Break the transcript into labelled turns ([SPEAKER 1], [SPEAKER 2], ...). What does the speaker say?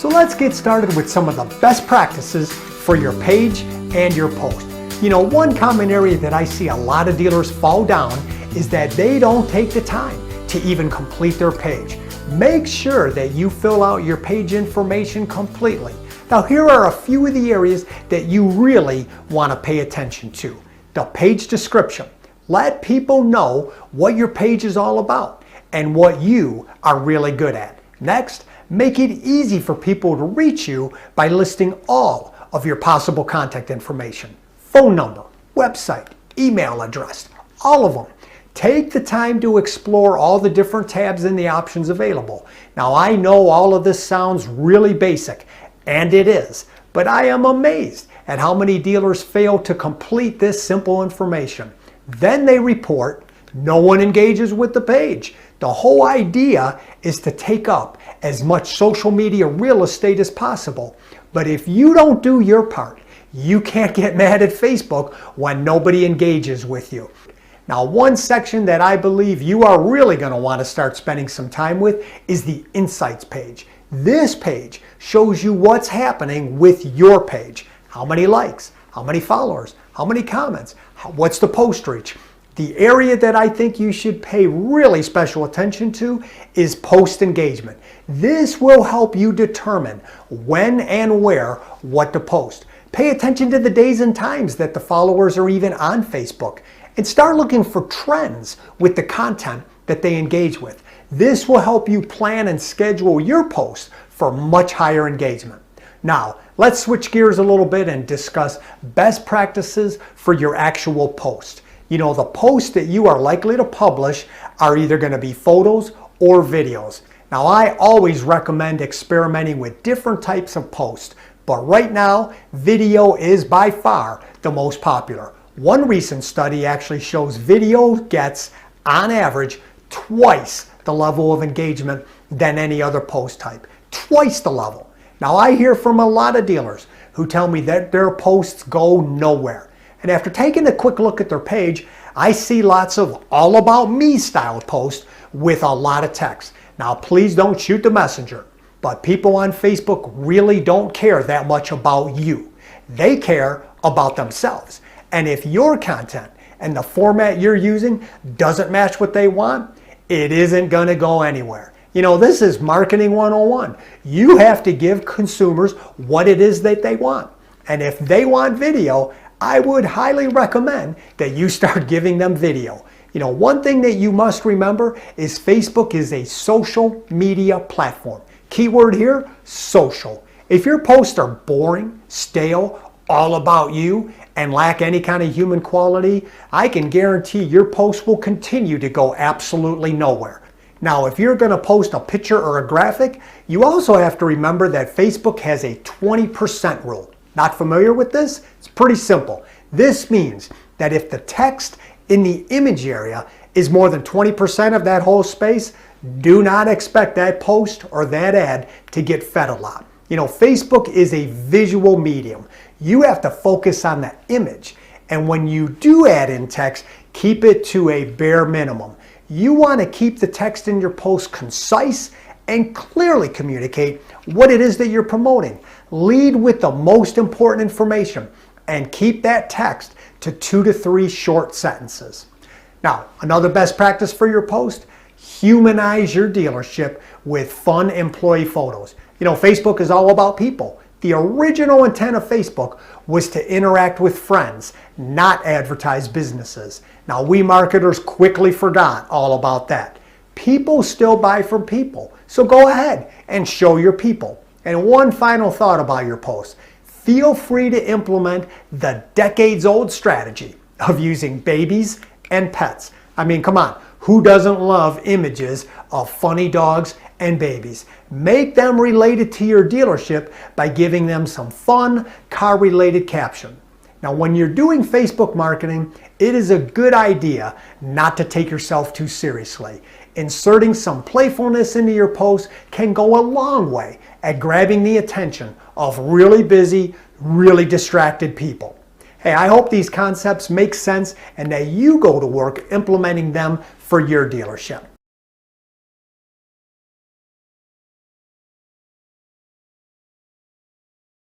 [SPEAKER 1] So let's get started with some of the best practices for your page and your post. You know, one common area that I see a lot of dealers fall down is that they don't take the time to even complete their page. Make sure that you fill out your page information completely. Now, here are a few of the areas that you really want to pay attention to. The page description. Let people know what your page is all about and what you are really good at. Next, make it easy for people to reach you by listing all of your possible contact information. Phone number, website, email address, all of them. Take the time to explore all the different tabs and the options available. Now, I know all of this sounds really basic, and it is, but I am amazed at how many dealers fail to complete this simple information. Then they report no one engages with the page. The whole idea is to take up as much social media real estate as possible. But if you don't do your part, you can't get mad at Facebook when nobody engages with you. Now, one section that I believe you are really going to want to start spending some time with is the Insights page. This page shows you what's happening with your page. How many likes, how many followers, how many comments, what's the post reach. The area that I think you should pay really special attention to is post engagement. This will help you determine when and where what to post. Pay attention to the days and times that the followers are even on Facebook, and start looking for trends with the content that they engage with. This will help you plan and schedule your posts for much higher engagement. Now, let's switch gears a little bit and discuss best practices for your actual post. You know, the posts that you are likely to publish are either going to be photos or videos. Now, I always recommend experimenting with different types of posts, but right now, video is by far the most popular. One recent study actually shows video gets, on average, twice the level of engagement than any other post type. Twice the level. Now, I hear from a lot of dealers who tell me that their posts go nowhere. And after taking a quick look at their page, I see lots of all about me style posts with a lot of text. Now, please don't shoot the messenger, but people on Facebook really don't care that much about you. They care about themselves. And if your content and the format you're using doesn't match what they want, it isn't going to go anywhere. You know, this is marketing 101. You have to give consumers what it is that they want. And if they want video, I would highly recommend that you start giving them video. You know, one thing that you must remember is Facebook is a social media platform. Keyword here, social. If your posts are boring, stale, all about you, and lack any kind of human quality, I can guarantee your post will continue to go absolutely nowhere. Now, if you're going to post a picture or a graphic, you also have to remember that Facebook has a 20% rule. Not familiar with this? It's pretty simple. This means that if the text in the image area is more than 20% of that whole space, do not expect that post or that ad to get fed a lot. You know, Facebook is a visual medium. You have to focus on the image. And when you do add in text, keep it to a bare minimum. You want to keep the text in your post concise and clearly communicate what it is that you're promoting. Lead with the most important information and keep that text to 2 to 3 short sentences. Now, another best practice for your post, humanize your dealership with fun employee photos. You know, Facebook is all about people. The original intent of Facebook was to interact with friends, not advertise businesses. Now, we marketers quickly forgot all about that. People still buy from people, so go ahead and show your people. And one final thought about your post. Feel free to implement the decades-old strategy of using babies and pets. I mean, come on, who doesn't love images of funny dogs and babies? Make them related to your dealership by giving them some fun, car-related caption. Now, when you're doing Facebook marketing, it is a good idea not to take yourself too seriously. Inserting some playfulness into your post can go a long way at grabbing the attention of really busy, really distracted people. Hey, I hope these concepts make sense and that you go to work implementing them for your dealership.